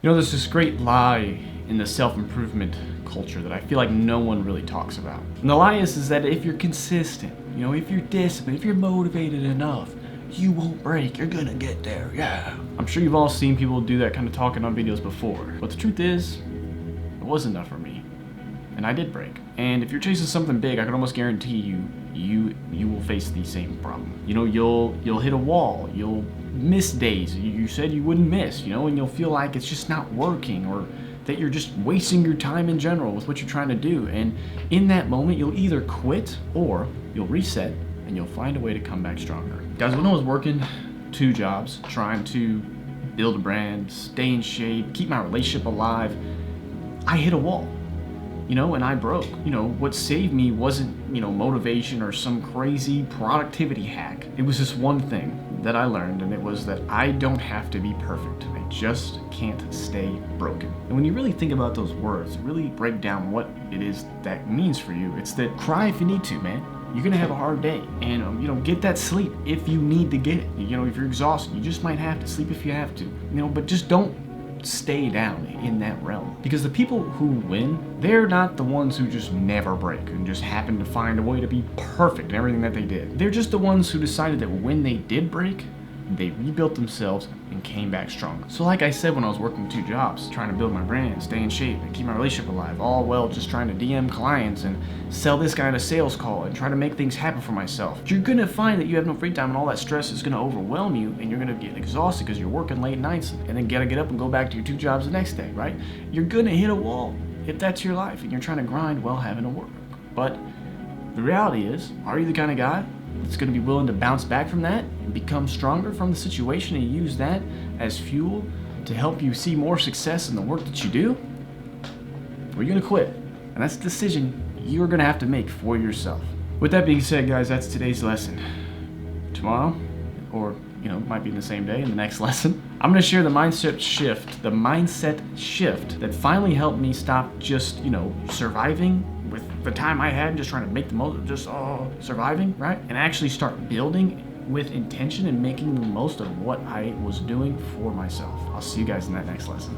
You know, there's this great lie in the self-improvement culture that I feel like no one really talks about. And the lie is that if you're consistent, you know, if you're disciplined, if you're motivated enough, you won't break. You're gonna get there, yeah. I'm sure you've all seen people do that kind of talking on videos before. But the truth is, it wasn't enough for me. And I did break. And if you're chasing something big, I can almost guarantee you will face the same problem. You know, you'll hit a wall, you'll miss days you said you wouldn't miss, you know, and you'll feel like it's just not working, or that you're just wasting your time in general with what you're trying to do. And in that moment, you'll either quit or you'll reset and you'll find a way to come back stronger. Guys, when I was working 2 jobs, trying to build a brand, stay in shape, keep my relationship alive, I hit a wall. You know, and I broke. You know, what saved me wasn't, you know, motivation or some crazy productivity hack. It was just one thing that I learned, and it was that I don't have to be perfect. I just can't stay broken. And when you really think about those words, really break down what it is that means for you, it's that cry if you need to, man. You're gonna have a hard day, and you know, get that sleep if you need to get it. You know, if you're exhausted, you just might have to sleep if you have to. You know, but just don't stay down in that realm, because the people who win, they're not the ones who just never break and just happen to find a way to be perfect in everything that they did. They're just the ones who decided that when they did break, they rebuilt themselves and came back stronger. So like I said, when I was working 2 jobs, trying to build my brand, stay in shape, and keep my relationship alive, all while just trying to DM clients and sell this guy in a sales call and try to make things happen for myself, you're gonna find that you have no free time, and all that stress is gonna overwhelm you, and you're gonna get exhausted because you're working late nights and then gotta get up and go back to your 2 jobs the next day, right? You're gonna hit a wall if that's your life and you're trying to grind while having to work. But the reality is, are you the kind of guy that's going to be willing to bounce back from that and become stronger from the situation and use that as fuel to help you see more success in the work that you do? Or are you going to quit? And that's a decision you're going to have to make for yourself. With that being said, guys, that's today's lesson. Tomorrow, or you know, might be in the same day in the next lesson, I'm going to share the mindset shift that finally helped me stop just, you know, surviving with the time I had, just trying to make the most of just surviving, right? And actually start building with intention and making the most of what I was doing for myself. I'll see you guys in that next lesson.